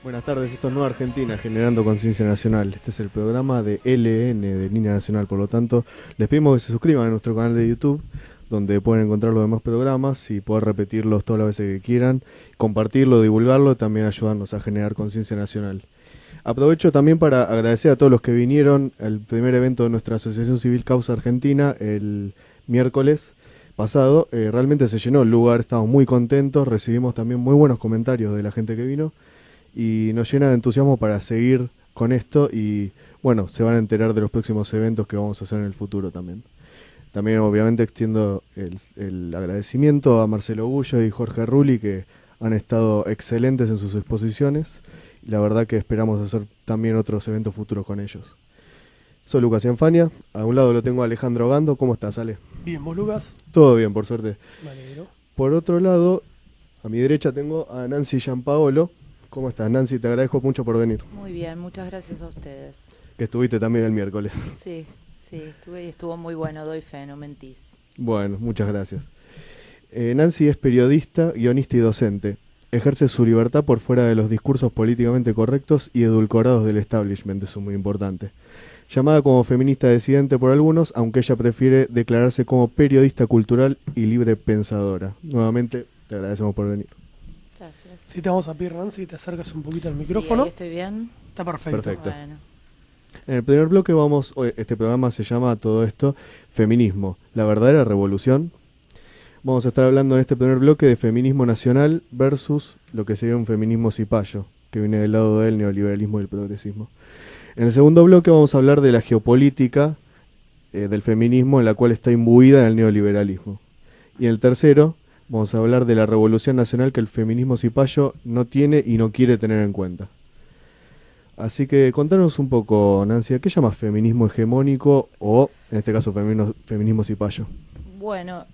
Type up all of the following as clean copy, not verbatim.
Buenas tardes, esto es Nueva Argentina, Generando Conciencia Nacional. Este es el programa de LN, de Línea Nacional, por lo tanto, les pedimos que se suscriban a nuestro canal de YouTube, donde pueden encontrar los demás programas y poder repetirlos todas las veces que quieran, compartirlo, divulgarlo, también ayudarnos a generar conciencia nacional. Aprovecho también para agradecer a todos los que vinieron al primer evento de nuestra Asociación Civil Causa Argentina el miércoles pasado. Realmente se llenó el lugar, estamos muy contentos, recibimos también muy buenos comentarios de la gente que vino y nos llena de entusiasmo para seguir con esto y bueno, se van a enterar de los próximos eventos que vamos a hacer en el futuro también. También obviamente extiendo el agradecimiento a Marcelo Gullo y Jorge Rulli, que han estado excelentes en sus exposiciones y la verdad que esperamos hacer también otros eventos futuros con ellos. Soy Lucas Cianfania, a un lado lo tengo a Alejandro Gando. ¿Cómo estás, Ale? Bien, ¿vos, Lucas? Todo bien, por suerte. Me alegro. Por otro lado, a mi derecha tengo a Nancy Giampaolo. ¿Cómo estás, Nancy? Te agradezco mucho por venir. Muy bien, muchas gracias a ustedes. Que estuviste también el miércoles. Sí, estuve y estuvo muy bueno, doy fe, no mentís. Bueno, muchas gracias. Nancy es periodista, guionista y docente. Ejerce su libertad por fuera de los discursos políticamente correctos y edulcorados del establishment, eso es muy importante. Llamada como feminista disidente por algunos, aunque ella prefiere declararse como periodista cultural y libre pensadora. Nuevamente, te agradecemos por venir. Gracias. Si te vamos a pedir, Nancy, te acercas un poquito al Sí, micrófono. ahí estoy bien. Está perfecto. Perfecto. Bueno. En el primer bloque este programa se llama todo esto Feminismo, la verdadera revolución. Vamos a estar hablando en este primer bloque de feminismo nacional versus lo que sería un feminismo cipayo, que viene del lado del neoliberalismo y el progresismo. En el segundo bloque vamos a hablar de la geopolítica del feminismo, en la cual está imbuida en el neoliberalismo. Y en el tercero vamos a hablar de la revolución nacional que el feminismo cipayo no tiene y no quiere tener en cuenta. Así que contanos un poco, Nancy, ¿a qué llamas feminismo hegemónico o, en este caso, feminismo cipayo? Bueno,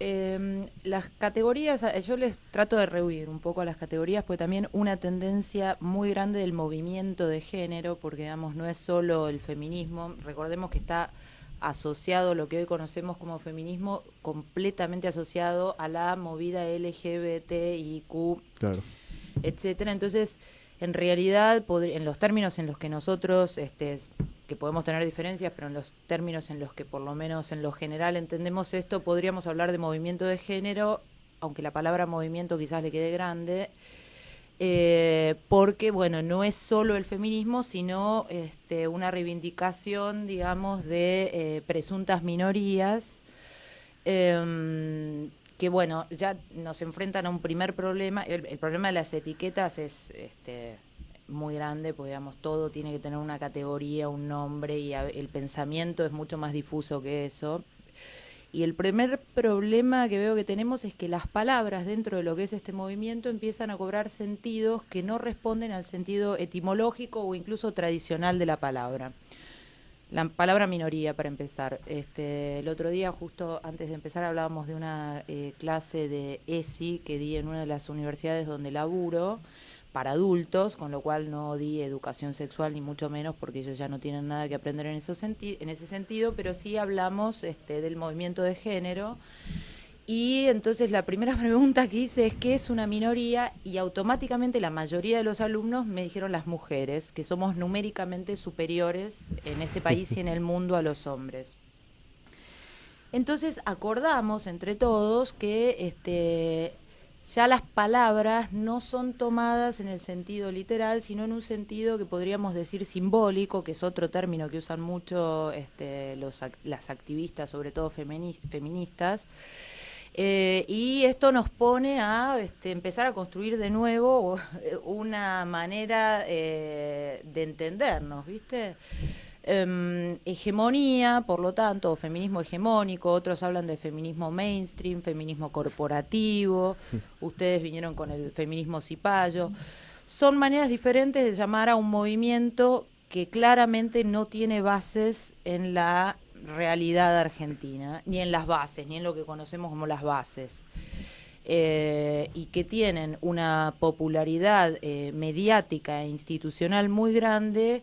las categorías, yo les trato de rehuir un poco a las categorías, porque también una tendencia muy grande del movimiento de género, porque digamos no es solo el feminismo, recordemos que está asociado lo que hoy conocemos como feminismo, completamente asociado a la movida LGBTIQ, Claro. etcétera. Entonces, en realidad, en los términos en los que nosotros, que podemos tener diferencias, pero en los términos en los que por lo menos en lo general entendemos esto, podríamos hablar de movimiento de género, aunque la palabra movimiento quizás le quede grande, porque, bueno, no es solo el feminismo, sino una reivindicación, digamos, de presuntas minorías, que bueno, ya nos enfrentan a un primer problema. El problema de las etiquetas es muy grande, porque digamos, todo tiene que tener una categoría, un nombre, y el pensamiento es mucho más difuso que eso. Y el primer problema que veo que tenemos es que las palabras dentro de lo que es este movimiento empiezan a cobrar sentidos que no responden al sentido etimológico o incluso tradicional de la palabra. La palabra minoría, para empezar. El otro día, justo antes de empezar, hablábamos de una clase de ESI que di en una de las universidades donde laburo, para adultos, con lo cual no di educación sexual ni mucho menos, porque ellos ya no tienen nada que aprender en ese sentido, pero sí hablamos del movimiento de género. Y entonces la primera pregunta que hice es ¿qué es una minoría? Y automáticamente la mayoría de los alumnos me dijeron las mujeres, que somos numéricamente superiores en este país y en el mundo a los hombres. Entonces acordamos entre todos que ya las palabras no son tomadas en el sentido literal, sino en un sentido que podríamos decir simbólico, que es otro término que usan mucho las activistas, sobre todo feministas. Y esto nos pone a empezar a construir de nuevo una manera de entendernos, ¿viste? Hegemonía, por lo tanto, o feminismo hegemónico, otros hablan de feminismo mainstream, feminismo corporativo, ustedes vinieron con el feminismo cipayo. Son maneras diferentes de llamar a un movimiento que claramente no tiene bases en la realidad argentina, ni en las bases, ni en lo que conocemos como las bases. Y que tienen una popularidad mediática e institucional muy grande,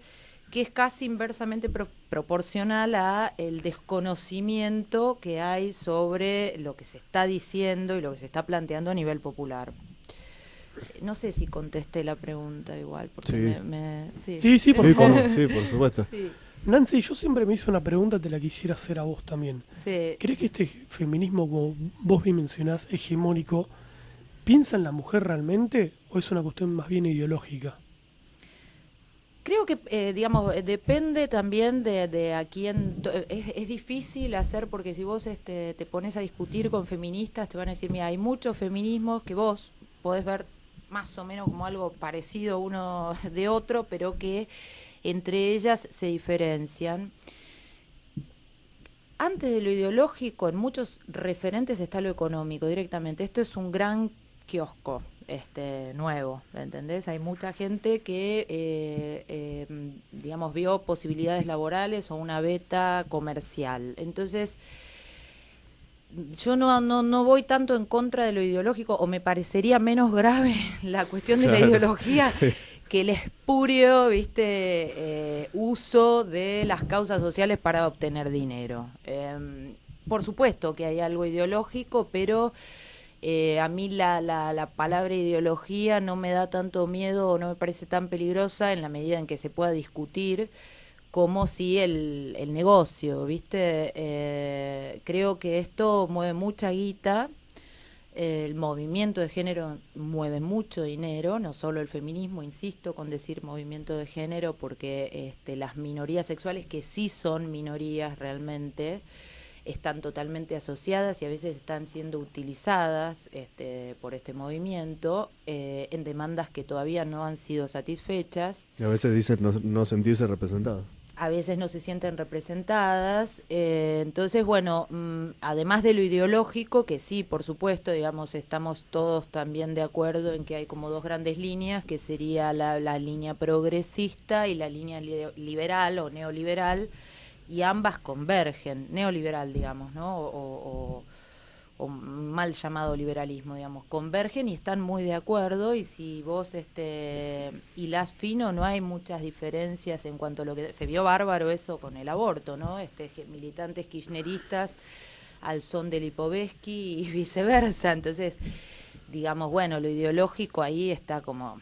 que es casi inversamente proporcional a el desconocimiento que hay sobre lo que se está diciendo y lo que se está planteando a nivel popular. No sé si contesté la pregunta igual, porque Sí. Sí, sí, por Sí, favor. sí, por supuesto. Sí, Nancy, yo siempre me hice una pregunta, te la quisiera hacer a vos también. sí. ¿Crees que este feminismo, como vos bien mencionás, hegemónico, piensa en la mujer realmente o es una cuestión más bien ideológica? Creo que, digamos, depende también de a quién. Es difícil hacer porque si vos te pones a discutir con feministas, te van a decir, mira, hay muchos feminismos que vos podés ver más o menos como algo parecido uno de otro, pero que entre ellas se diferencian. Antes de lo ideológico, en muchos referentes está lo económico directamente. Esto es un gran kiosco nuevo, ¿entendés? Hay mucha gente que, digamos, vio posibilidades laborales o una beta comercial. Entonces, yo no voy tanto en contra de lo ideológico, o me parecería menos grave la cuestión de la Claro. ideología que el espurio, uso de las causas sociales para obtener dinero. Por supuesto que hay algo ideológico, pero a mí la palabra ideología no me da tanto miedo o no me parece tan peligrosa en la medida en que se pueda discutir como si el negocio, ¿viste? Creo que esto mueve mucha guita. El movimiento de género mueve mucho dinero, no solo el feminismo, insisto con decir movimiento de género, porque las minorías sexuales, que sí son minorías realmente, están totalmente asociadas y a veces están siendo utilizadas por este movimiento en demandas que todavía no han sido satisfechas. Y a veces dicen no sentirse representado. A veces no se sienten representadas. Entonces, bueno, además de lo ideológico, que sí, por supuesto, digamos, estamos todos también de acuerdo en que hay como dos grandes líneas, que sería la línea progresista y la línea liberal o neoliberal, y ambas convergen, neoliberal, digamos, ¿no? O mal llamado liberalismo, digamos, convergen y están muy de acuerdo, y si vos hilás fino, no hay muchas diferencias en cuanto a lo que se vio bárbaro eso con el aborto, ¿no? Militantes kirchneristas al son de Lipovetsky y viceversa. Entonces, digamos, bueno, lo ideológico ahí está como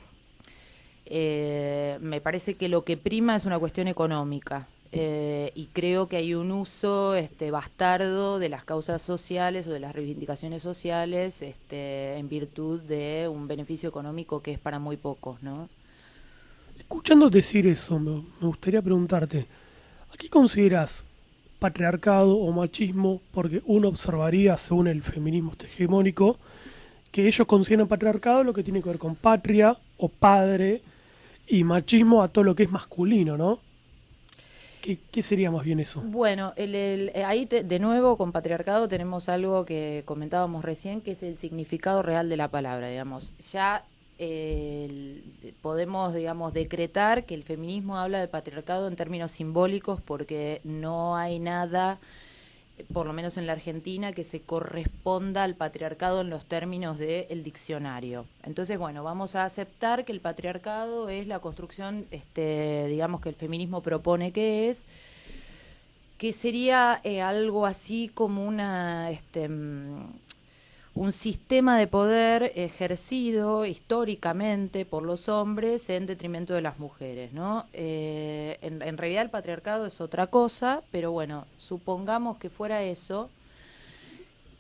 me parece que lo que prima es una cuestión económica. Y creo que hay un uso bastardo de las causas sociales o de las reivindicaciones sociales en virtud de un beneficio económico que es para muy pocos, ¿no? Escuchando decir eso, me gustaría preguntarte, ¿a qué consideras patriarcado o machismo? Porque uno observaría, según el feminismo hegemónico, que ellos consideran patriarcado lo que tiene que ver con patria o padre, y machismo a todo lo que es masculino, ¿no? ¿Qué sería más bien eso? Bueno, ahí de nuevo con patriarcado tenemos algo que comentábamos recién, que es el significado real de la palabra, digamos. Ya podemos, digamos, decretar que el feminismo habla de patriarcado en términos simbólicos porque no hay nada, por lo menos en la Argentina, que se corresponda al patriarcado en los términos del diccionario. Entonces, bueno, vamos a aceptar que el patriarcado es la construcción, digamos, que el feminismo propone que sería algo así como un sistema de poder ejercido históricamente por los hombres en detrimento de las mujeres, ¿no? En realidad el patriarcado es otra cosa, pero bueno, supongamos que fuera eso.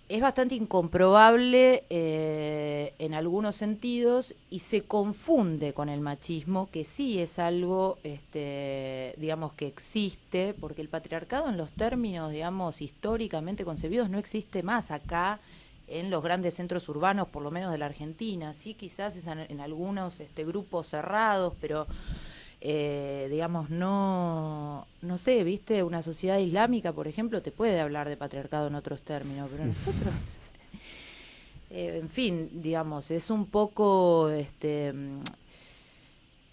Es bastante incomprobable en algunos sentidos y se confunde con el machismo, que sí es algo, digamos, que existe, porque el patriarcado en los términos, digamos, históricamente concebidos no existe más acá en los grandes centros urbanos, por lo menos de la Argentina. Sí, quizás es en algunos grupos cerrados, pero digamos, no sé, viste, una sociedad islámica, por ejemplo, te puede hablar de patriarcado en otros términos, pero nosotros, en fin, digamos, es un poco,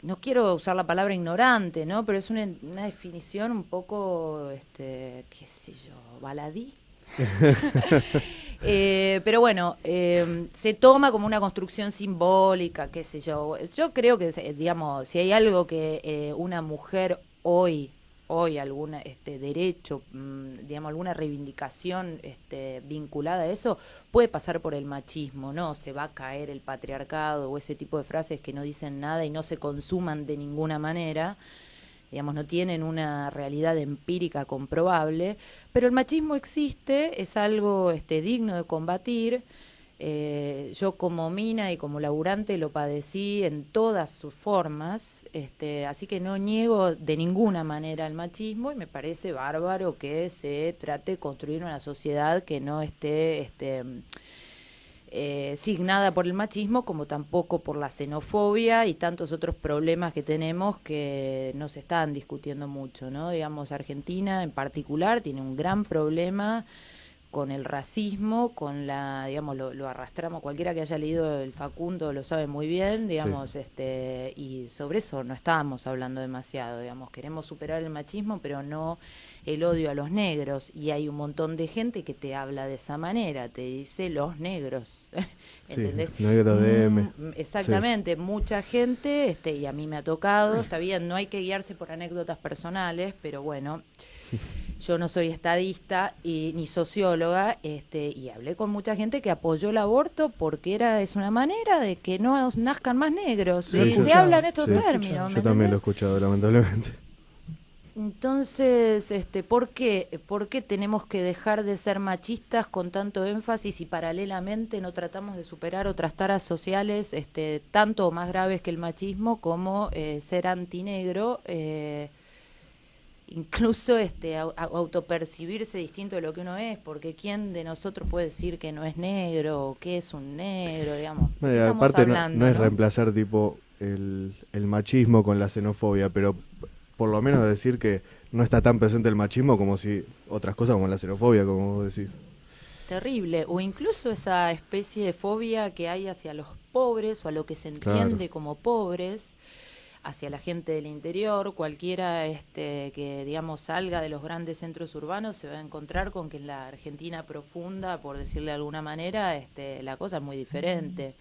no quiero usar la palabra ignorante, ¿no? Pero es una definición un poco, qué sé yo, baladí. Pero bueno, se toma como una construcción simbólica, qué sé yo. Yo creo que, digamos, si hay algo que una mujer hoy hoy algún derecho, digamos, alguna reivindicación vinculada a eso, puede pasar por el machismo, ¿no? Se va a caer el patriarcado o ese tipo de frases que no dicen nada y no se consuman de ninguna manera, digamos, no tienen una realidad empírica comprobable, pero el machismo existe, es algo digno de combatir. Yo como mina y como laburante lo padecí en todas sus formas, así que no niego de ninguna manera el machismo y me parece bárbaro que se trate de construir una sociedad que no esté signada por el machismo, como tampoco por la xenofobia y tantos otros problemas que tenemos que no se están discutiendo mucho, ¿no? Digamos, Argentina en particular tiene un gran problema con el racismo, con la, digamos, lo arrastramos, cualquiera que haya leído el Facundo lo sabe muy bien, digamos, sí. Y sobre eso no estábamos hablando demasiado, digamos, queremos superar el machismo, pero no el odio a los negros, y hay un montón de gente que te habla de esa manera, te dice los negros, ¿entendés? Sí, negro de M. Exactamente, sí. Mucha gente, y a mí me ha tocado, está bien, no hay que guiarse por anécdotas personales, pero bueno, yo no soy estadista ni socióloga, y hablé con mucha gente que apoyó el aborto porque es una manera de que no nazcan más negros. Sí, se habla en estos términos. Yo también lo he escuchado, lamentablemente. Entonces, ¿por qué tenemos que dejar de ser machistas con tanto énfasis y paralelamente no tratamos de superar otras taras sociales tanto o más graves que el machismo como ser antinegro? Incluso autopercibirse distinto de lo que uno es, porque ¿quién de nosotros puede decir que no es negro o que es un negro, digamos? Aparte no es reemplazar tipo el machismo con la xenofobia, pero por lo menos decir que no está tan presente el machismo como si otras cosas como la xenofobia, como vos decís. Terrible, o incluso esa especie de fobia que hay hacia los pobres o a lo que se entiende como pobres, hacia la gente del interior. Cualquiera que, digamos, salga de los grandes centros urbanos se va a encontrar con que en la Argentina profunda, por decirle de alguna manera, la cosa es muy diferente.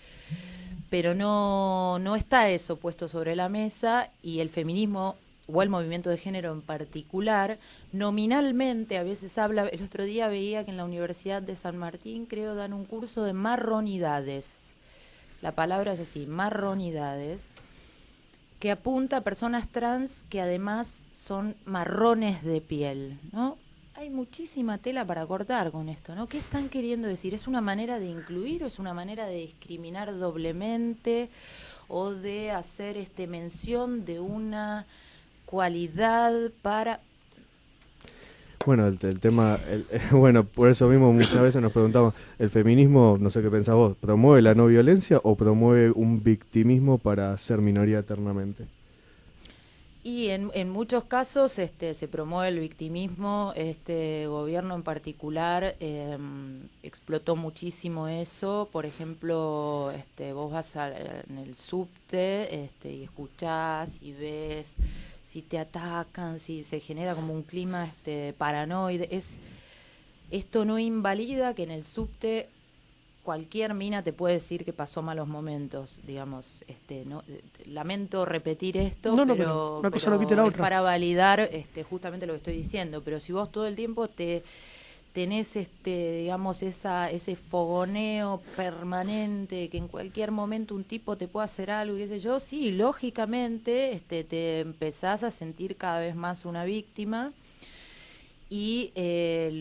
Pero no está eso puesto sobre la mesa, y el feminismo o el movimiento de género en particular, nominalmente a veces habla. El otro día veía que en la Universidad de San Martín, creo, dan un curso de marronidades. La palabra es así, marronidades, que apunta a personas trans que además son marrones de piel, ¿no? Hay muchísima tela para cortar con esto, ¿no? ¿Qué están queriendo decir? ¿Es una manera de incluir o es una manera de discriminar doblemente o de hacer mención de una cualidad para...? Bueno, el tema, bueno, por eso mismo muchas veces nos preguntamos, ¿el feminismo, no sé qué pensás vos, promueve la no violencia o promueve un victimismo para ser minoría eternamente? Y en muchos casos se promueve el victimismo. Este gobierno en particular explotó muchísimo eso. Por ejemplo, vos vas en el subte y escuchás y ves si te atacan, si se genera como un clima paranoide. Esto no invalida que en el subte cualquier mina te puede decir que pasó malos momentos, digamos. No, lamento repetir esto, pero una cosa no quita la otra. Para validar justamente lo que estoy diciendo. Pero si vos todo el tiempo tenés digamos ese fogoneo permanente, que en cualquier momento un tipo te puede hacer algo y qué sé yo, sí, lógicamente te empezás a sentir cada vez más una víctima. Y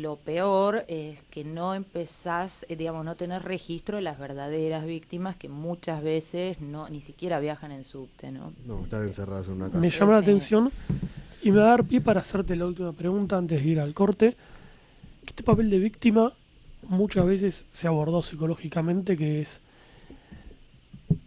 lo peor es que no empezás, digamos, no tenés registro de las verdaderas víctimas, que muchas veces ni siquiera viajan en subte, ¿no? No, están encerradas en una casa. Me llama la atención y me va a dar pie para hacerte la última pregunta antes de ir al corte. Este papel de víctima muchas veces se abordó psicológicamente, que es,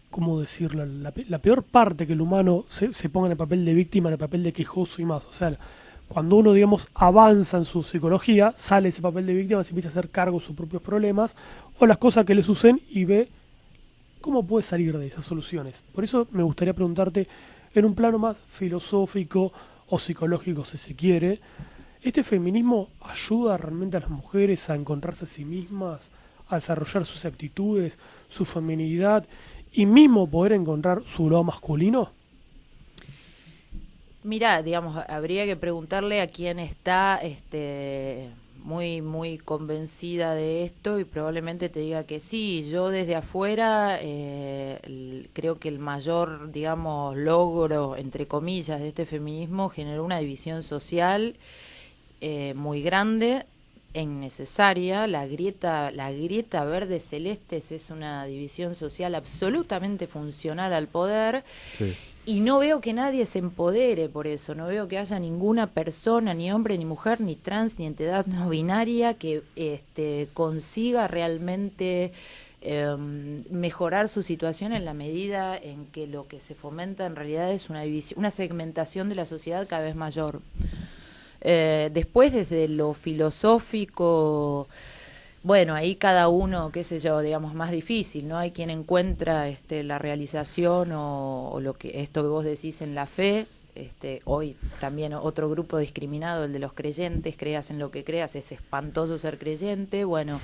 ¿cómo decirlo? La peor parte que el humano se ponga en el papel de víctima, en el papel de quejoso y más. O sea, cuando uno, digamos, avanza en su psicología, sale ese papel de víctima, se empieza a hacer cargo de sus propios problemas o las cosas que le suceden y ve cómo puede salir de esas soluciones. Por eso me gustaría preguntarte, en un plano más filosófico o psicológico, si se quiere, ¿este feminismo ayuda realmente a las mujeres a encontrarse a sí mismas, a desarrollar sus actitudes, su feminidad y mismo poder encontrar su lado masculino? Mira, digamos, habría que preguntarle a quien está muy convencida de esto y probablemente te diga que sí. Yo desde afuera creo que el mayor, digamos, logro, entre comillas, de este feminismo generó una división social muy grande e innecesaria. La grieta verde celestes es una división social absolutamente funcional al poder. Sí. Y no veo que nadie se empodere por eso, no veo que haya ninguna persona, ni hombre, ni mujer, ni trans, ni entidad no binaria que consiga realmente mejorar su situación en la medida en que lo que se fomenta en realidad es una división, una segmentación de la sociedad cada vez mayor. Después, desde lo filosófico, bueno, ahí cada uno, qué sé yo, digamos, más difícil, ¿no? Hay quien encuentra la realización o lo que esto que vos decís en la fe. Hoy también otro grupo discriminado, el de los creyentes, creas en lo que creas, es espantoso ser creyente, bueno,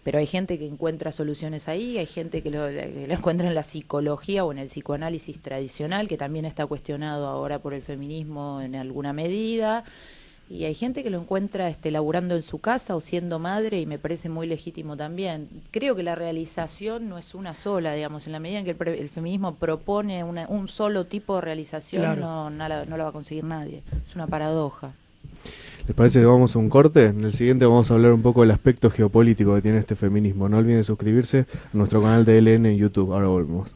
pero hay gente que encuentra soluciones ahí, hay gente que lo encuentra en la psicología o en el psicoanálisis tradicional, que también está cuestionado ahora por el feminismo en alguna medida. Y hay gente que lo encuentra laburando en su casa o siendo madre y me parece muy legítimo también. Creo que la realización no es una sola, digamos, en la medida en que el feminismo propone un solo tipo de realización, Claro. no la va a conseguir nadie. Es una paradoja. ¿Les parece que vamos a un corte? En el siguiente vamos a hablar un poco del aspecto geopolítico que tiene este feminismo. No olviden suscribirse a nuestro canal de LN en YouTube. Ahora volvemos.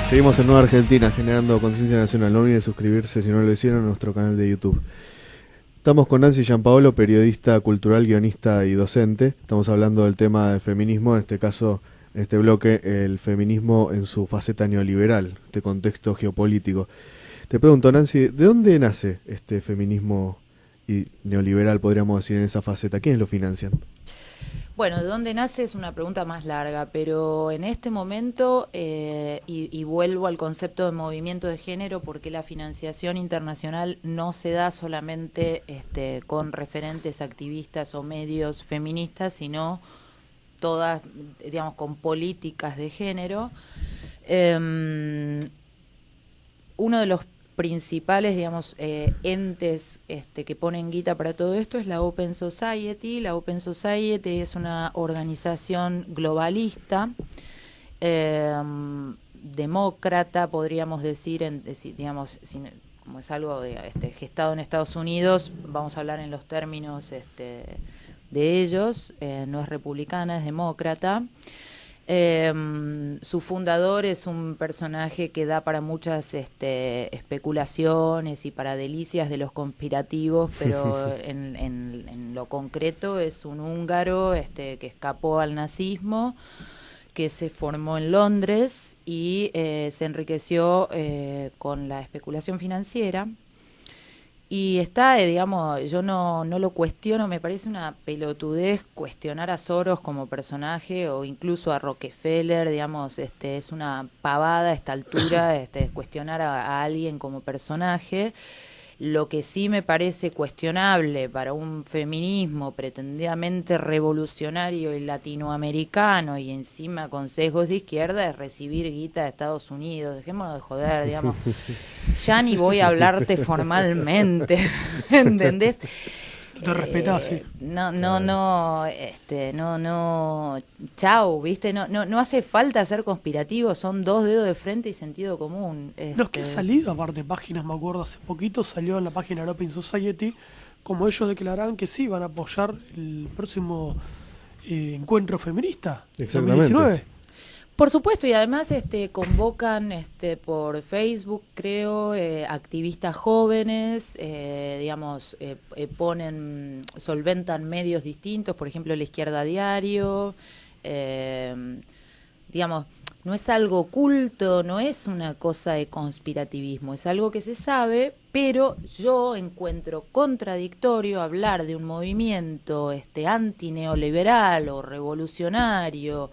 Seguimos en Nueva Argentina, generando conciencia nacional. No olviden suscribirse si no lo hicieron a nuestro canal de YouTube. Estamos con Nancy Giampaolo, periodista cultural, guionista y docente. Estamos hablando del tema del feminismo, en este caso, en este bloque, el feminismo en su faceta neoliberal, este contexto geopolítico. Te pregunto, Nancy, ¿de dónde nace este feminismo y neoliberal, podríamos decir, en esa faceta? ¿Quiénes lo financian? Bueno, ¿de dónde nace? Es una pregunta más larga, pero en este momento, y vuelvo al concepto de movimiento de género, porque la financiación internacional no se da solamente con referentes activistas o medios feministas, sino todas, digamos, con políticas de género. Uno de los principales, digamos, entes que ponen guita para todo esto es la Open Society. La Open Society es una organización globalista, demócrata, podríamos decir, digamos, como es algo gestado en Estados Unidos, vamos a hablar en los términos de ellos, no es republicana, es demócrata. Su fundador es un personaje que da para muchas especulaciones y para delicias de los conspirativos, pero en lo concreto es un húngaro que escapó al nazismo, que se formó en Londres y se enriqueció con la especulación financiera. Y está, digamos, yo no lo cuestiono, me parece una pelotudez cuestionar a Soros como personaje o incluso a Rockefeller, digamos, es una pavada a esta altura, cuestionar a alguien como personaje. Lo que sí me parece cuestionable para un feminismo pretendidamente revolucionario y latinoamericano y encima con sesgos de izquierda es recibir guita de Estados Unidos. Dejémonos de joder, digamos. Ya ni voy a hablarte formalmente, ¿entendés? Te respetás, sí. No, chau, ¿viste? No hace falta ser conspirativo, son dos dedos de frente y sentido común. Los que han salido, aparte páginas, me acuerdo, hace poquito salió en la página de Open Society, como ellos declaraban que sí, van a apoyar el próximo encuentro feminista, Exactamente. 2019. Por supuesto, y además convocan por Facebook, creo, activistas jóvenes, digamos, solventan medios distintos, por ejemplo, La Izquierda Diario, digamos, no es algo oculto, no es una cosa de conspirativismo, es algo que se sabe, pero yo encuentro contradictorio hablar de un movimiento antineoliberal o revolucionario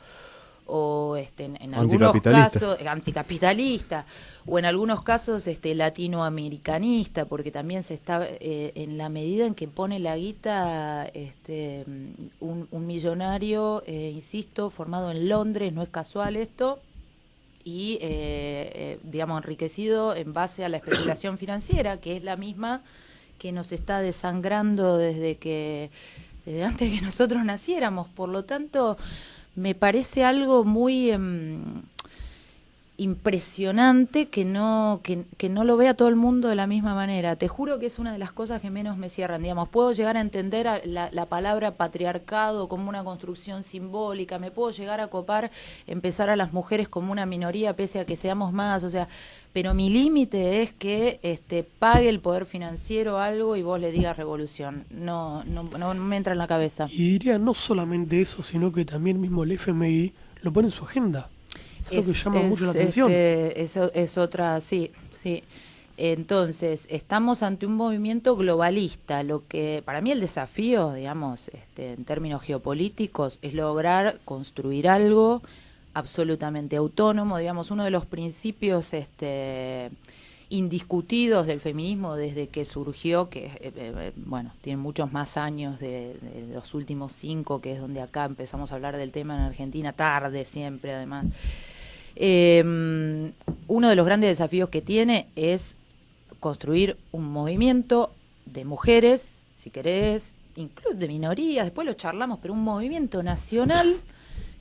o en algunos casos anticapitalista o en algunos casos latinoamericanista, porque también se está en la medida en que pone la guita un millonario, insisto, formado en Londres, no es casual esto, y, digamos, enriquecido en base a la especulación financiera, que es la misma que nos está desangrando desde antes que nosotros naciéramos. Por lo tanto, me parece algo muy impresionante que no lo vea todo el mundo de la misma manera. Te juro que es una de las cosas que menos me cierran. Digamos, puedo llegar a entender la palabra patriarcado como una construcción simbólica, me puedo llegar a copar, empezar a las mujeres como una minoría pese a que seamos más, o sea, pero mi límite es que pague el poder financiero algo y vos le digas revolución. No me entra en la cabeza. Y diría no solamente eso, sino que también mismo el FMI lo pone en su agenda. Es lo que llama mucho la atención. Es otra, sí. Entonces, estamos ante un movimiento globalista. Lo que para mí el desafío, digamos, en términos geopolíticos, es lograr construir algo absolutamente autónomo. Digamos, uno de los principios indiscutidos del feminismo desde que surgió, que bueno, tiene muchos más años de los últimos 5, que es donde acá empezamos a hablar del tema en Argentina, tarde siempre además. Uno de los grandes desafíos que tiene es construir un movimiento de mujeres, si querés, incluso de minorías, después lo charlamos, pero un movimiento nacional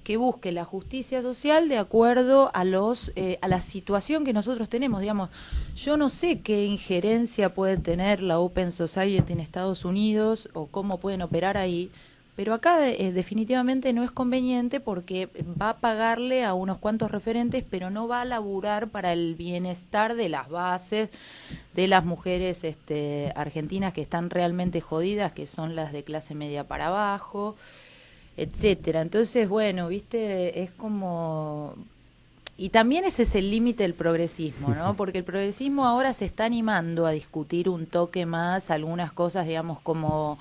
que busque la justicia social de acuerdo a la situación que nosotros tenemos. Digamos, yo no sé qué injerencia puede tener la Open Society en Estados Unidos o cómo pueden operar ahí, pero acá definitivamente no es conveniente porque va a pagarle a unos cuantos referentes, pero no va a laburar para el bienestar de las bases, de las mujeres argentinas que están realmente jodidas, que son las de clase media para abajo, etcétera. Entonces, bueno, viste, es como... Y también ese es el límite del progresismo, ¿no? Porque el progresismo ahora se está animando a discutir un toque más algunas cosas, digamos, como...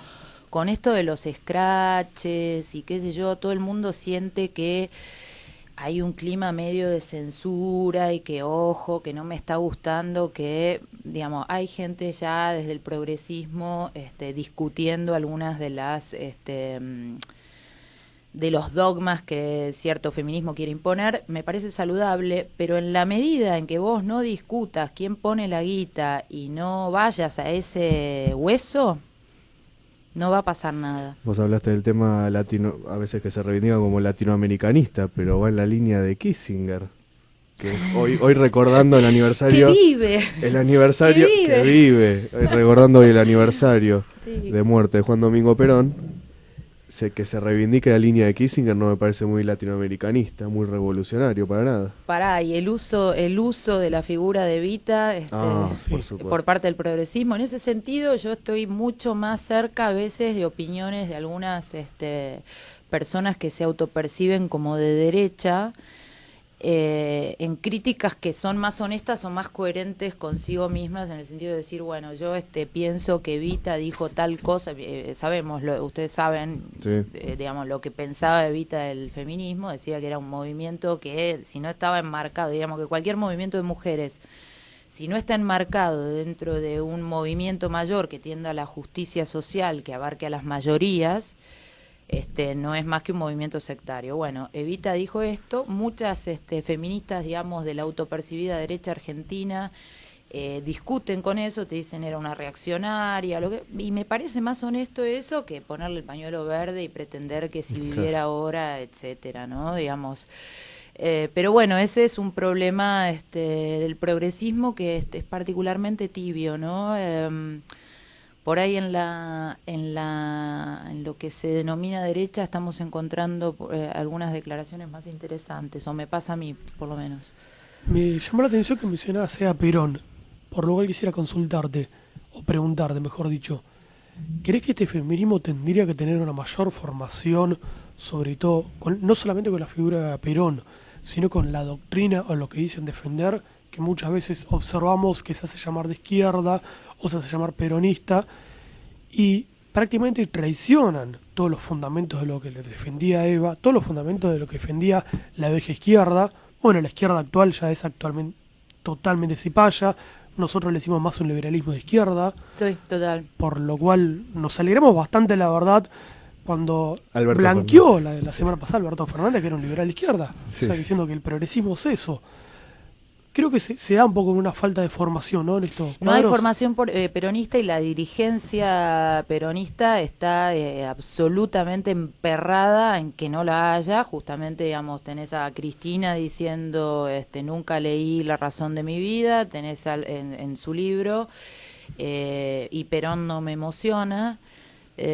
Con esto de los scratches y qué sé yo, todo el mundo siente que hay un clima medio de censura y que, ojo, que no me está gustando, que, digamos, hay gente ya desde el progresismo discutiendo algunas de las de los dogmas que cierto feminismo quiere imponer. Me parece saludable, pero en la medida en que vos no discutas quién pone la guita y no vayas a ese hueso, no va a pasar nada. Vos hablaste del tema latino, a veces que se reivindica como latinoamericanista, pero va en la línea de Kissinger, que hoy recordando el aniversario... ¡Que vive! El aniversario que vive, recordando hoy el aniversario de muerte de Juan Domingo Perón, que se reivindique la línea de Kissinger no me parece muy latinoamericanista, muy revolucionario, para nada. Y el uso de la figura de Evita por parte del progresismo, en ese sentido yo estoy mucho más cerca a veces de opiniones de algunas personas que se autoperciben como de derecha, en críticas que son más honestas o más coherentes consigo mismas, en el sentido de decir, bueno, yo pienso que Evita dijo tal cosa, sabemos, ustedes saben, sí. Digamos, lo que pensaba Evita del feminismo, decía que era un movimiento que si no estaba enmarcado, digamos que cualquier movimiento de mujeres, si no está enmarcado dentro de un movimiento mayor que tienda a la justicia social, que abarque a las mayorías, no es más que un movimiento sectario. Bueno, Evita dijo esto, muchas feministas, digamos, de la autopercibida derecha argentina discuten con eso, te dicen era una reaccionaria, y me parece más honesto eso que ponerle el pañuelo verde y pretender que si viviera ahora, etcétera, ¿no? Digamos, pero bueno, ese es un problema del progresismo que es particularmente tibio, ¿no? Por ahí en lo que se denomina derecha estamos encontrando algunas declaraciones más interesantes, o me pasa a mí, por lo menos. Me llamó la atención que mencionabas a Perón, por lo cual quisiera consultarte, o preguntarte, mejor dicho. ¿Crees que este feminismo tendría que tener una mayor formación, sobre todo, no solamente con la figura de Perón, sino con la doctrina o lo que dicen defender, que muchas veces observamos que se hace llamar de izquierda o se hace llamar peronista y prácticamente traicionan todos los fundamentos de lo que le defendía Eva, todos los fundamentos de lo que defendía la vieja izquierda? Bueno, la izquierda actual ya es actualmente totalmente cipaya, nosotros le decimos más un liberalismo de izquierda. Sí, total. Por lo cual nos alegramos bastante, la verdad, cuando Alberto blanqueó la semana pasada Alberto Fernández, que era un liberal de izquierda, sí, o sea, diciendo que el progresismo es eso. creo que se da un poco una falta de formación, ¿no? En estos No hay cuadros. formación peronista y la dirigencia peronista está absolutamente emperrada en que no la haya. Justamente, digamos, tenés a Cristina diciendo, nunca leí La razón de mi vida, tenés en su libro, y Perón no me emociona. Y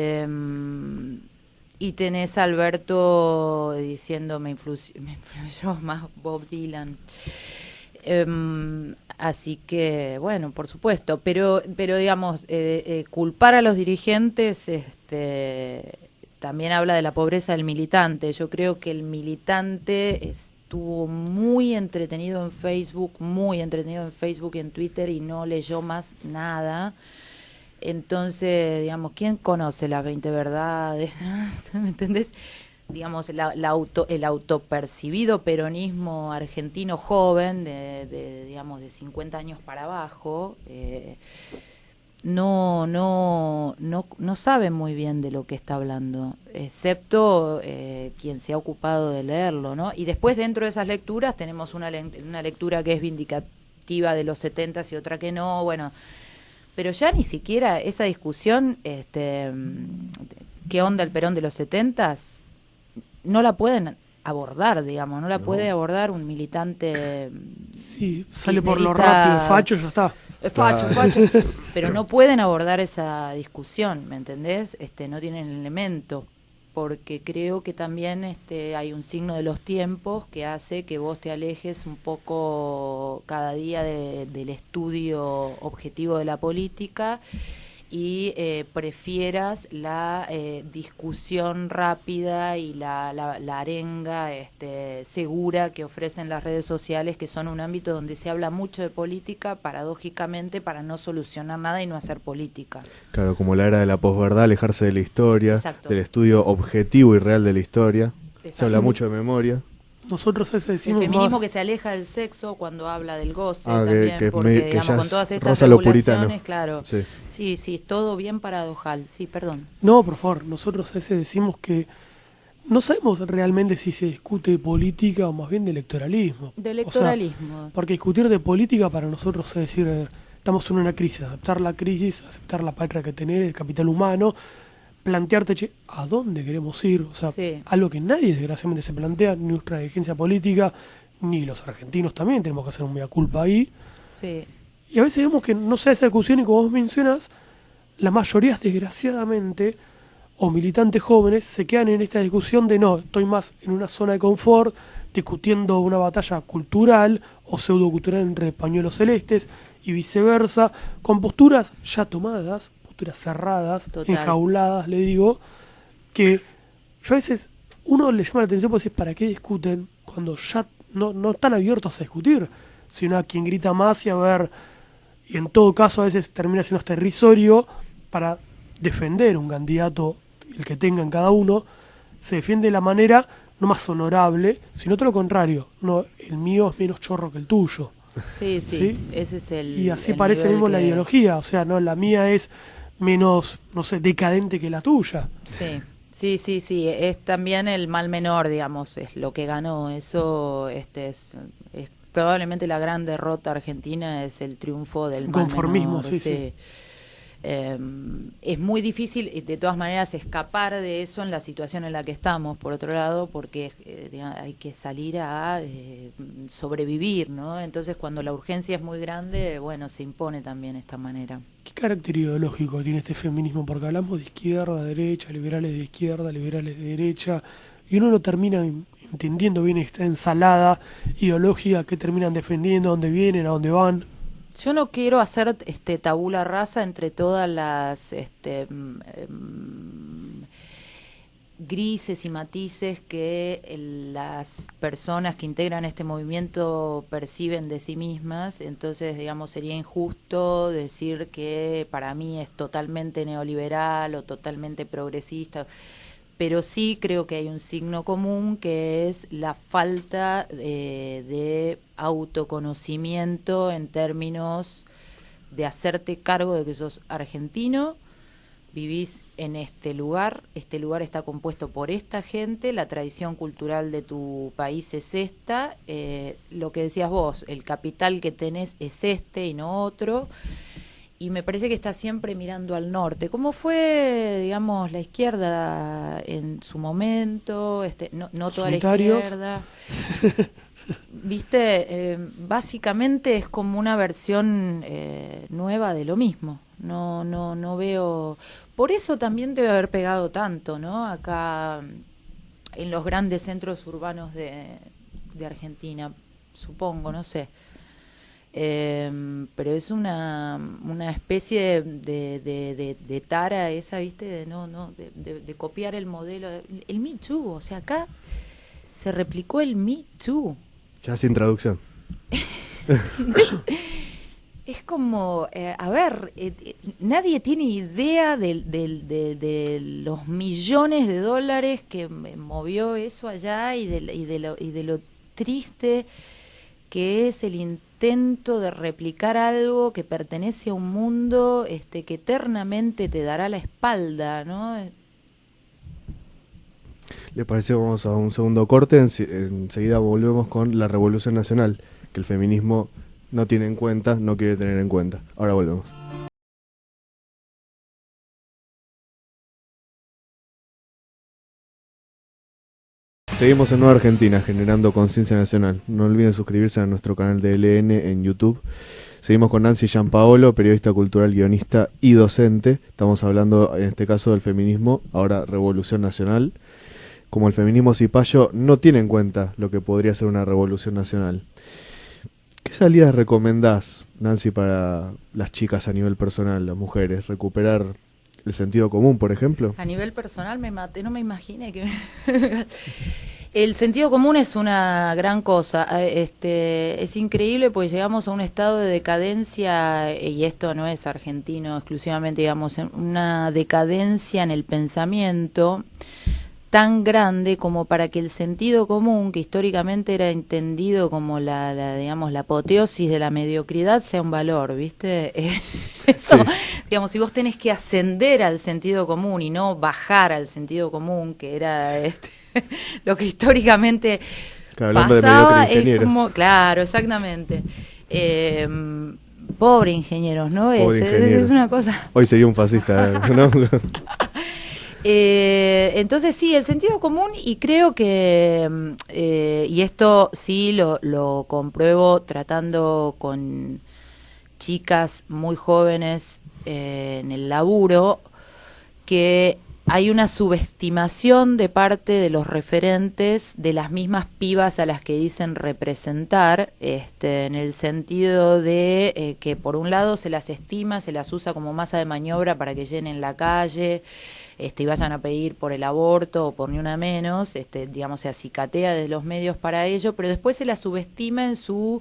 tenés a Alberto diciendo, me influyó más Bob Dylan. Así que, bueno, por supuesto, pero digamos, culpar a los dirigentes también habla de la pobreza del militante. Yo creo que el militante estuvo muy entretenido en Facebook y en Twitter y no leyó más nada. Entonces, digamos, ¿quién conoce las 20 verdades? ¿Me entendés? Digamos, el autopercibido peronismo argentino joven, digamos, de 50 años para abajo, no sabe muy bien de lo que está hablando, excepto quien se ha ocupado de leerlo, ¿no? Y después, dentro de esas lecturas, tenemos una lectura que es vindicativa de los 70 y otra que no, bueno, pero ya ni siquiera esa discusión, ¿qué onda el Perón de los 70s? No la pueden abordar, digamos, no la puede abordar un militante. Sí, sale por lo rápido, facho, ya está. Facho, pero no pueden abordar esa discusión, ¿me entendés? No tienen elemento, porque creo que también hay un signo de los tiempos que hace que vos te alejes un poco cada día del estudio objetivo de la política y prefieras la discusión rápida y la arenga segura que ofrecen las redes sociales, que son un ámbito donde se habla mucho de política, paradójicamente, para no solucionar nada y no hacer política. Claro, como la era de la posverdad, alejarse de la historia, Exacto. del estudio objetivo y real de la historia. Exacto. Se habla mucho de memoria. Nosotros a veces decimos el feminismo más... que se aleja del sexo cuando habla del goce que también, porque que digamos, ya con todas estas roza lo puritano. regulaciones, claro. Sí, todo bien paradojal. Sí, perdón. No, por favor, nosotros a veces decimos que no sabemos realmente si se discute de política o más bien de electoralismo. De electoralismo. O sea, porque discutir de política para nosotros es decir, estamos en una crisis, aceptar la crisis, aceptar la patria que tenés, el capital humano, plantearte, ¿a dónde queremos ir? O sea, sí. Algo que nadie desgraciadamente se plantea, ni nuestra dirigencia política, ni los argentinos también, tenemos que hacer un mea culpa ahí. Sí. Y a veces vemos que no se da esa discusión y como vos mencionas, la mayoría, desgraciadamente, o militantes jóvenes, se quedan en esta discusión de no, estoy más en una zona de confort, discutiendo una batalla cultural o pseudocultural entre pañuelos celestes y viceversa, con posturas ya tomadas, posturas cerradas, Total. enjauladas, le digo, que yo a veces, uno le llama la atención porque dice, ¿para qué discuten cuando ya no están abiertos a discutir? Sino a quien grita más y a ver, y en todo caso a veces termina siendo hasta irrisorio para defender un candidato, el que tengan cada uno, se defiende de la manera no más honorable, sino todo lo contrario, no, el mío es menos chorro que el tuyo. Sí, ¿Sí? Ese es el. Y así el parece nivel mismo la que... ideología, o sea, no, la mía es menos, no sé, decadente que la tuya. Sí, es también el mal menor, digamos, es lo que ganó. Eso es probablemente la gran derrota argentina, es el triunfo del mal Conformismo, menor. sí. Es muy difícil, de todas maneras, escapar de eso en la situación en la que estamos, por otro lado, porque hay que salir a sobrevivir, ¿no? Entonces, cuando la urgencia es muy grande, bueno, se impone también esta manera. ¿Qué carácter ideológico tiene este feminismo? Porque hablamos de izquierda, derecha, liberales de izquierda, liberales de derecha, y uno no termina entendiendo bien esta ensalada ideológica que terminan defendiendo, dónde vienen, a dónde van. Yo no quiero hacer tabula rasa entre todas las grises y matices que las personas que integran este movimiento perciben de sí mismas. Entonces, digamos, sería injusto decir que para mí es totalmente neoliberal o totalmente progresista, pero sí creo que hay un signo común, que es la falta de autoconocimiento en términos de hacerte cargo de que sos argentino, vivís en este lugar está compuesto por esta gente, la tradición cultural de tu país es esta, lo que decías vos, el capital que tenés es este y no otro, y me parece que está siempre mirando al norte. ¿Cómo fue, digamos, la izquierda en su momento? No toda Unitarios. la izquierda. Viste, básicamente es como una versión nueva de lo mismo. No veo. Por eso también debe haber pegado tanto, ¿no? Acá en los grandes centros urbanos de Argentina, supongo, no sé. Pero es una especie de tara esa, ¿viste? De copiar el modelo. El Me Too, o sea, acá se replicó el Me Too. Ya sin traducción. Es como, a ver, nadie tiene idea de los millones de dólares que movió eso allá y de lo triste que es el intento de replicar algo que pertenece a un mundo que eternamente te dará la espalda, ¿no? ¿Le parece? Vamos a un segundo corte, enseguida volvemos con la Revolución Nacional, que el feminismo no tiene en cuenta, no quiere tener en cuenta. Ahora volvemos. Seguimos en Nueva Argentina, generando conciencia nacional. No olviden suscribirse a nuestro canal de LN en YouTube. Seguimos con Nancy Giampaolo, periodista cultural, guionista y docente. Estamos hablando, en este caso, del feminismo, ahora Revolución Nacional. Como el feminismo cipayo no tiene en cuenta lo que podría ser una revolución nacional. ¿Qué salidas recomendás, Nancy, para las chicas a nivel personal, las mujeres? ¿Recuperar el sentido común, por ejemplo? A nivel personal me maté, no me imaginé que... El sentido común es una gran cosa. Es increíble porque llegamos a un estado de decadencia, y esto no es argentino exclusivamente, digamos, una decadencia en el pensamiento tan grande como para que el sentido común, que históricamente era entendido como digamos, la apoteosis de la mediocridad, sea un valor, ¿viste? Eso, sí. Digamos, si vos tenés que ascender al sentido común y no bajar al sentido común, que era lo que históricamente pasaba, es como, claro, exactamente. Pobre ingenieros, ¿no? Es una cosa. Hoy sería un fascista, ¿no? Entonces sí, el sentido común, y creo que, y esto sí lo compruebo tratando con chicas muy jóvenes en el laburo, que hay una subestimación de parte de los referentes de las mismas pibas a las que dicen representar, en el sentido de que por un lado se las estima, se las usa como masa de maniobra para que llenen la calle, y vayan a pedir por el aborto o por ni una menos, digamos, se acicatea desde los medios para ello, pero después se la subestima en su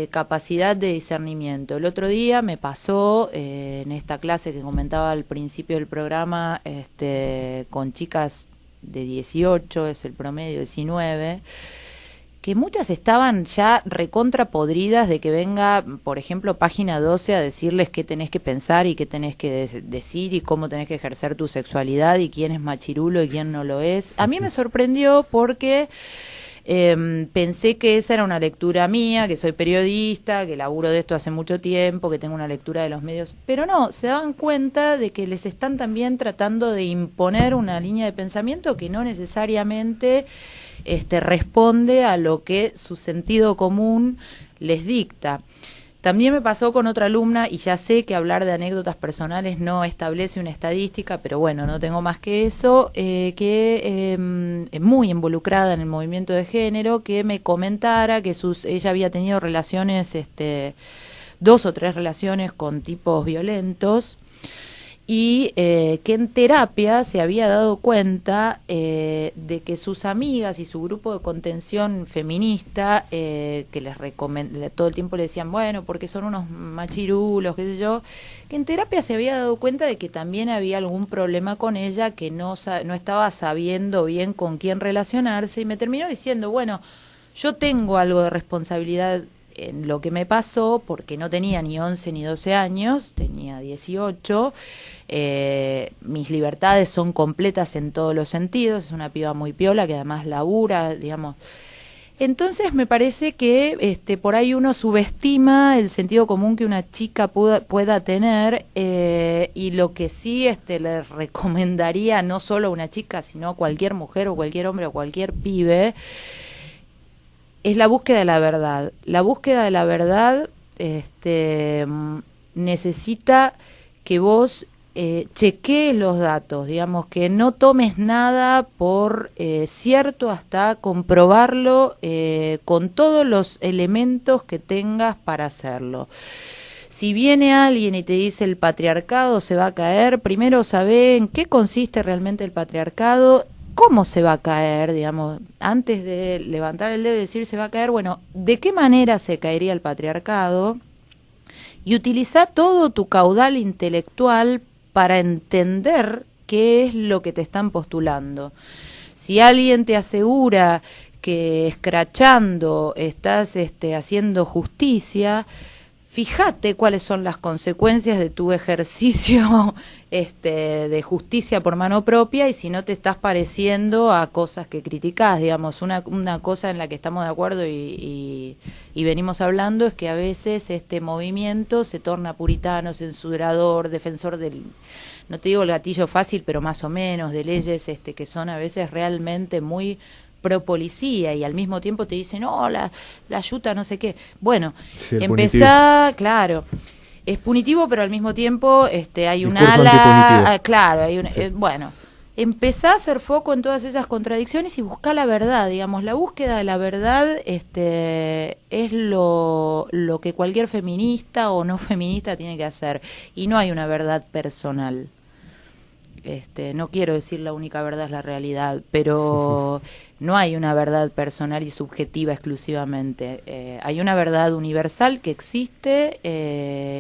capacidad de discernimiento. El otro día me pasó en esta clase que comentaba al principio del programa, con chicas de 18, es el promedio 19, que muchas estaban ya recontra podridas de que venga, por ejemplo, Página 12 a decirles qué tenés que pensar y qué tenés que decir y cómo tenés que ejercer tu sexualidad y quién es machirulo y quién no lo es. A mí me sorprendió porque pensé que esa era una lectura mía, que soy periodista, que laburo de esto hace mucho tiempo, que tengo una lectura de los medios, pero no, se daban cuenta de que les están también tratando de imponer una línea de pensamiento que no necesariamente responde a lo que su sentido común les dicta. También me pasó con otra alumna, y ya sé que hablar de anécdotas personales no establece una estadística, pero bueno, no tengo más que eso, que es muy involucrada en el movimiento de género, que me comentara que ella había tenido relaciones, 2 o 3 relaciones con tipos violentos, y que en terapia se había dado cuenta de que sus amigas y su grupo de contención feminista, que todo el tiempo le decían, bueno, porque son unos machirulos, qué sé yo, que en terapia se había dado cuenta de que también había algún problema con ella, que no estaba sabiendo bien con quién relacionarse, y me terminó diciendo, bueno, yo tengo algo de responsabilidad en lo que me pasó, porque no tenía ni 11 ni 12 años, tenía 18. Mis libertades son completas en todos los sentidos, es una piba muy piola que además labura, digamos. Entonces me parece que por ahí uno subestima el sentido común que una chica pueda tener, y lo que sí le recomendaría no solo a una chica, sino a cualquier mujer o cualquier hombre o cualquier pibe, es la búsqueda de la verdad. La búsqueda de la verdad necesita que vos chequees los datos, digamos, que no tomes nada por cierto hasta comprobarlo con todos los elementos que tengas para hacerlo. Si viene alguien y te dice el patriarcado se va a caer, primero sabé en qué consiste realmente el patriarcado, cómo se va a caer, digamos, antes de levantar el dedo y decir se va a caer, bueno, ¿de qué manera se caería el patriarcado? Y utiliza todo tu caudal intelectual para entender qué es lo que te están postulando. Si alguien te asegura que escrachando estás haciendo justicia, fíjate cuáles son las consecuencias de tu ejercicio de justicia por mano propia, y si no te estás pareciendo a cosas que criticás, digamos, una cosa en la que estamos de acuerdo y venimos hablando es que a veces este movimiento se torna puritano, censurador, defensor del, no te digo el gatillo fácil, pero más o menos, de leyes que son a veces realmente muy pro policía, y al mismo tiempo te dicen, no, la yuta no sé qué. Bueno, sí, empezá, claro, es punitivo, pero al mismo tiempo hay un Discurso ala, claro, hay un, sí. bueno, empezá a hacer foco en todas esas contradicciones y buscar la verdad, digamos, la búsqueda de la verdad es lo que cualquier feminista o no feminista tiene que hacer, y no hay una verdad personal. No quiero decir la única verdad es la realidad, pero no hay una verdad personal y subjetiva exclusivamente. Hay una verdad universal que existe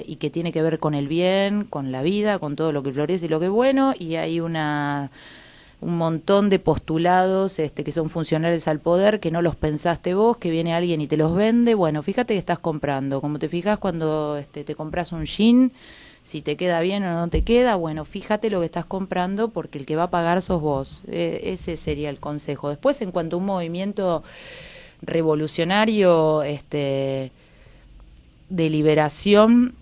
y que tiene que ver con el bien, con la vida, con todo lo que florece y lo que es bueno, y hay un montón de postulados que son funcionales al poder, que no los pensaste vos, que viene alguien y te los vende. Bueno, fíjate que estás comprando, como te fijas cuando te compras un jean, si te queda bien o no te queda, bueno, fíjate lo que estás comprando, porque el que va a pagar sos vos. Ese sería el consejo. Después, en cuanto a un movimiento revolucionario de liberación,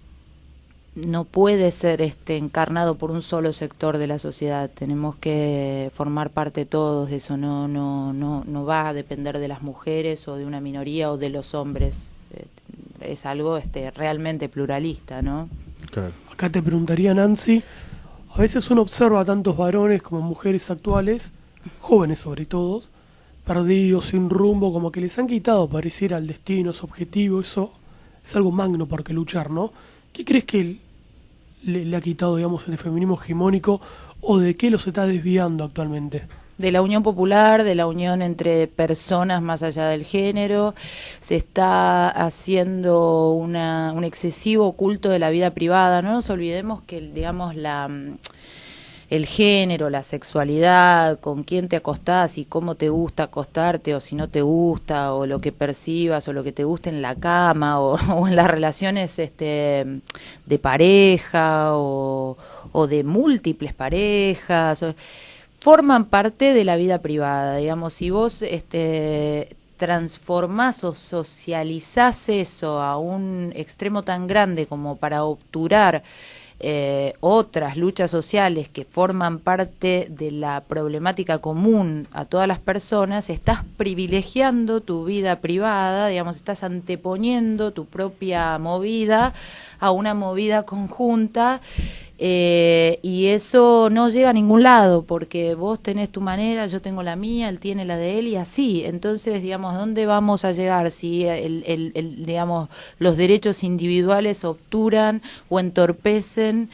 no puede ser encarnado por un solo sector de la sociedad. Tenemos que formar parte todos de eso. No va a depender de las mujeres o de una minoría o de los hombres. Es algo realmente pluralista, ¿no? Claro. Acá te preguntaría, Nancy, a veces uno observa a tantos varones como mujeres actuales, jóvenes sobre todo, perdidos, sin rumbo, como que les han quitado, pareciera, el destino, su objetivo. Eso es algo magno por qué luchar, ¿no? ¿Qué crees que le ha quitado, digamos, el feminismo hegemónico, o de qué los está desviando actualmente? De la unión popular, de la unión entre personas más allá del género. Se está haciendo un excesivo culto de la vida privada. No nos olvidemos que, digamos, el género, la sexualidad, con quién te acostás y cómo te gusta acostarte, o si no te gusta, o lo que percibas, o lo que te gusta en la cama, o en las relaciones de pareja, o de múltiples parejas, forman parte de la vida privada. Digamos, si vos transformás o socializás eso a un extremo tan grande como para obturar otras luchas sociales que forman parte de la problemática común a todas las personas, estás privilegiando tu vida privada, digamos, estás anteponiendo tu propia movida a una movida conjunta. Y eso no llega a ningún lado, porque vos tenés tu manera, yo tengo la mía, él tiene la de él, y así. Entonces, digamos, ¿dónde vamos a llegar si digamos, los derechos individuales obturan o entorpecen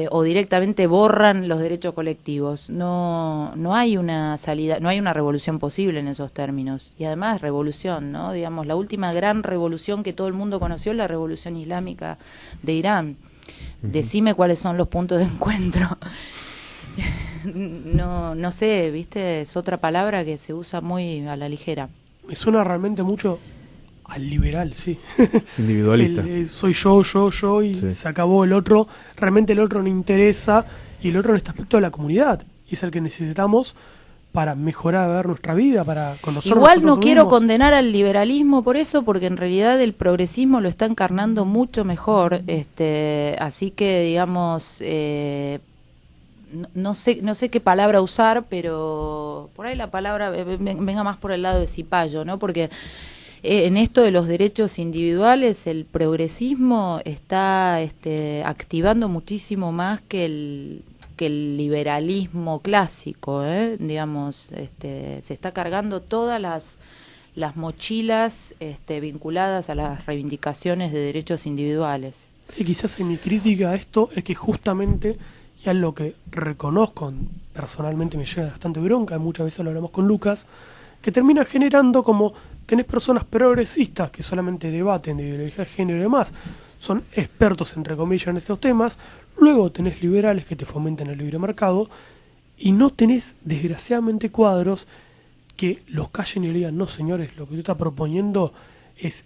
o directamente borran los derechos colectivos? No hay una salida, no hay una revolución posible en esos términos. Y además, revolución, ¿no? Digamos, la última gran revolución que todo el mundo conoció es la revolución islámica de Irán. Decime cuáles son los puntos de encuentro. No sé, ¿viste? Es otra palabra que se usa muy a la ligera. Me suena realmente mucho Al liberal, sí. Individualista. Soy yo, y Sí. se acabó el otro. Realmente el otro no interesa, y el otro en este aspecto de la comunidad. Y es el que necesitamos para mejorar, ver nuestra vida, para conocernos. Igual no nosotros quiero mismos. condenar al liberalismo por eso, porque en realidad el progresismo lo está encarnando mucho mejor, así que digamos, no sé qué palabra usar, pero por ahí la palabra venga más por el lado de cipayo, ¿no? Porque en esto de los derechos individuales, el progresismo está activando muchísimo más que el liberalismo clásico, digamos, se está cargando todas las mochilas vinculadas a las reivindicaciones de derechos individuales. Sí, quizás en mi crítica a esto es que justamente, y es lo que reconozco, personalmente me llega bastante bronca, muchas veces lo hablamos con Lucas, que termina generando como tenés personas progresistas que solamente debaten de ideología de género y demás, son expertos entre comillas en estos temas, luego tenés liberales que te fomentan el libre mercado, y no tenés desgraciadamente cuadros que los callen y le digan, no señores, lo que usted está proponiendo es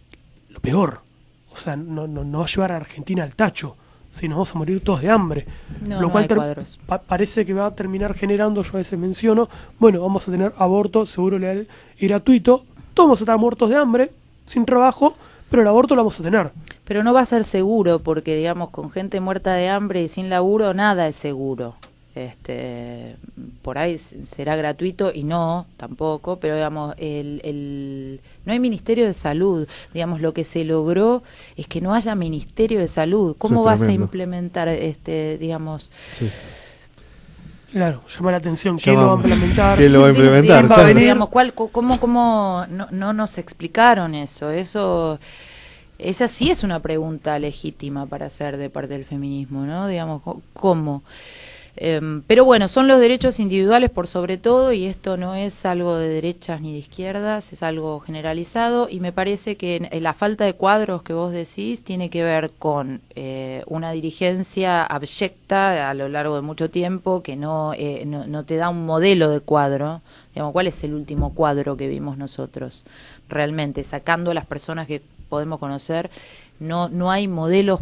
lo peor, o sea, no va a llevar a Argentina al tacho, si nos vamos a morir todos de hambre. No, Lo no cual hay cuadros. parece que va a terminar generando, yo a veces menciono, bueno, vamos a tener aborto seguro, legal y gratuito, todos vamos a estar muertos de hambre, sin trabajo, pero el aborto lo vamos a tener. Pero no va a ser seguro, porque digamos, con gente muerta de hambre y sin laburo, nada es seguro. Por ahí será gratuito y no, tampoco, pero digamos, no hay Ministerio de Salud. Digamos, lo que se logró es que no haya Ministerio de Salud. ¿Cómo vas a implementar, digamos? Sí. Claro, llama la atención, ¿quién lo va a implementar? ¿Quién lo va a implementar? ¿Quién va a venir? Digamos, ¿cómo no nos explicaron eso? Esa sí es una pregunta legítima para hacer de parte del feminismo, ¿no? Digamos, ¿cómo? Pero bueno, son los derechos individuales por sobre todo, y esto no es algo de derechas ni de izquierdas, es algo generalizado, y me parece que la falta de cuadros que vos decís tiene que ver con una dirigencia abyecta a lo largo de mucho tiempo, que no te da un modelo de cuadro. Digamos, ¿cuál es el último cuadro que vimos nosotros? Realmente, sacando a las personas que podemos conocer, no hay modelos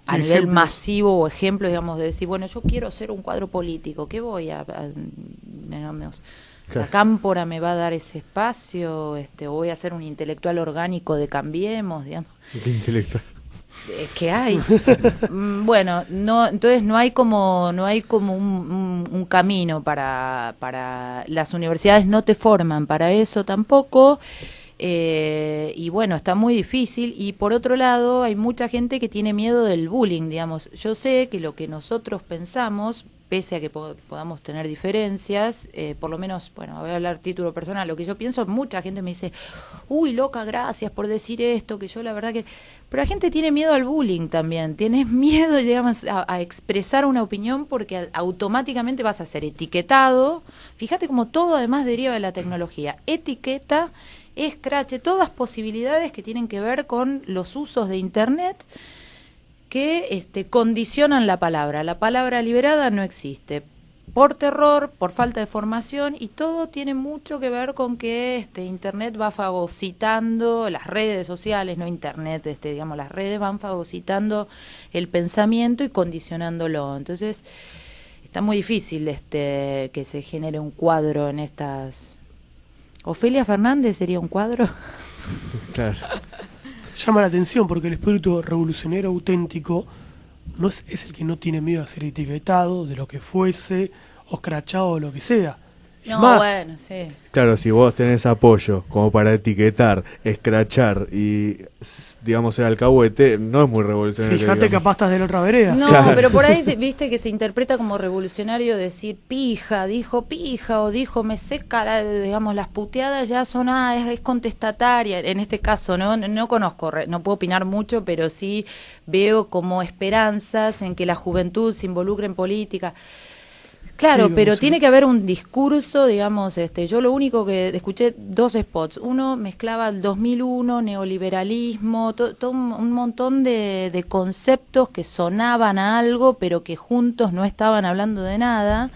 a nivel Ejemplos. masivo o ejemplo, digamos, de decir, bueno, yo quiero hacer un cuadro político, ¿qué voy digamos, Claro. la cámpora me va a dar ese espacio, o voy a ser un intelectual orgánico de Cambiemos, digamos, Qué intelectual. ¿qué hay? Bueno, entonces no hay como un camino para las universidades no te forman para eso tampoco. Y bueno, está muy difícil, y por otro lado hay mucha gente que tiene miedo del bullying, digamos. Yo sé que lo que nosotros pensamos, pese a que podamos tener diferencias, por lo menos, bueno, voy a hablar título personal, lo que yo pienso, mucha gente me dice, uy, loca, gracias por decir esto, que yo la verdad que... Pero la gente tiene miedo al bullying también, tienes miedo, digamos, a expresar una opinión porque automáticamente vas a ser etiquetado. Fíjate como todo además deriva de la tecnología, etiqueta, escrache, todas posibilidades que tienen que ver con los usos de Internet que condicionan la palabra. La palabra liberada no existe. Por terror, por falta de formación, y todo tiene mucho que ver con que Internet va fagocitando, las redes sociales, no Internet, digamos, las redes van fagocitando el pensamiento y condicionándolo. Entonces, está muy difícil que se genere un cuadro en estas... ¿Ofelia Fernández sería un cuadro? Claro. Llama la atención porque el espíritu revolucionario auténtico no es el que no tiene miedo a ser etiquetado de lo que fuese, o escrachado o lo que sea. Es No, más, bueno, sí. Claro, si vos tenés apoyo como para etiquetar, escrachar y, digamos, ser alcahuete, no es muy revolucionario. fíjate, digamos. capaz estás de la otra vereda. No, Claro. pero por ahí viste que se interpreta como revolucionario decir dijo pija, o dijo me seca, digamos, las puteadas ya son, es contestataria. En este caso, no conozco, no puedo opinar mucho, pero sí veo como esperanzas en que la juventud se involucre en política. Claro, Sí, pero sí. tiene que haber un discurso, digamos, yo lo único que escuché 2 spots, uno mezclaba el 2001, neoliberalismo, todo un montón de conceptos que sonaban a algo, pero que juntos no estaban hablando de nada,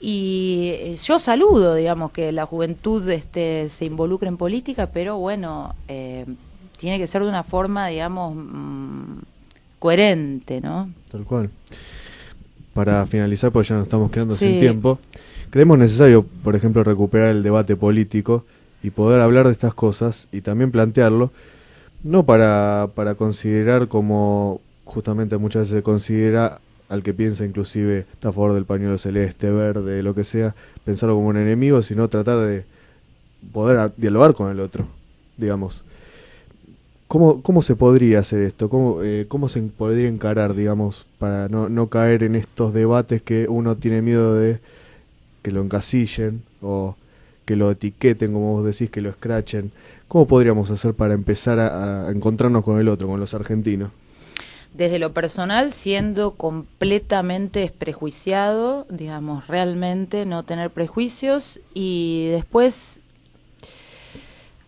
Y yo saludo, digamos, que la juventud se involucre en política, pero bueno, tiene que ser de una forma, digamos, coherente, ¿no? Tal cual. Para finalizar, porque ya nos estamos quedando Sí. sin tiempo, creemos necesario, por ejemplo, recuperar el debate político y poder hablar de estas cosas y también plantearlo, no para considerar como justamente muchas veces se considera al que piensa inclusive está a favor del pañuelo celeste, verde, lo que sea, pensarlo como un enemigo, sino tratar de poder dialogar con el otro, digamos. ¿Cómo se podría hacer esto? ¿Cómo se podría encarar, digamos, para no caer en estos debates que uno tiene miedo de que lo encasillen o que lo etiqueten, como vos decís, que lo escrachen? ¿Cómo podríamos hacer para empezar a encontrarnos con el otro, con los argentinos? Desde lo personal, siendo completamente desprejuiciado, digamos, realmente no tener prejuicios, y después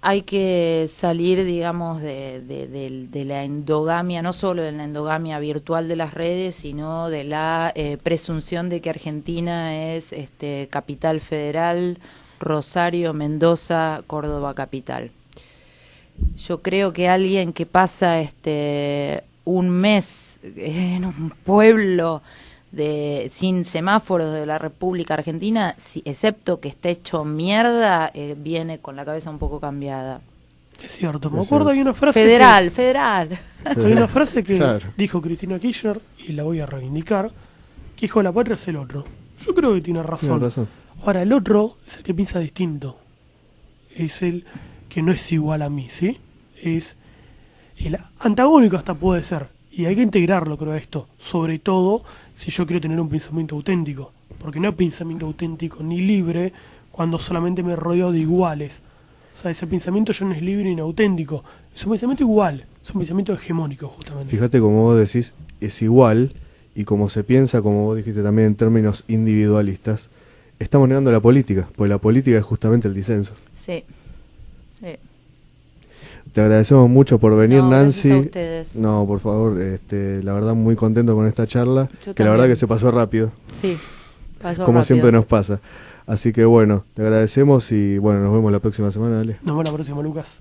hay que salir, digamos, de la endogamia, no solo de la endogamia virtual de las redes, sino de la presunción de que Argentina es capital federal, Rosario, Mendoza, Córdoba capital. Yo creo que alguien que pasa un mes en un pueblo sin semáforos de la República Argentina, excepto que esté hecho mierda, viene con la cabeza un poco cambiada. Es cierto, me Es acuerdo, cierto. hay una frase Federal. hay una frase que Claro. dijo Cristina Kirchner, y la voy a reivindicar, que hijo de la patria es el otro. Yo creo que tiene razón. Tienes razón. Ahora, el otro es el que piensa distinto. Es el que no es igual a mí, ¿sí? Es el antagónico hasta puede ser. Y hay que integrarlo, creo, a esto. Sobre todo si yo quiero tener un pensamiento auténtico. Porque no hay pensamiento auténtico ni libre cuando solamente me rodeo de iguales. O sea, ese pensamiento ya no es libre ni auténtico. Es un pensamiento igual. Es un pensamiento hegemónico, justamente. Fíjate, como vos decís, es igual, y como se piensa, como vos dijiste también en términos individualistas, estamos negando la política, porque la política es justamente el disenso. Sí. Te agradecemos mucho por venir, No, Nancy. gracias a ustedes. No, por favor, la verdad muy contento con esta charla, Yo que la verdad también. que se pasó rápido, Sí, pasó como rápido. siempre nos pasa. Así que bueno, te agradecemos y bueno, nos vemos la próxima semana, dale. Nos vemos la próxima, Lucas.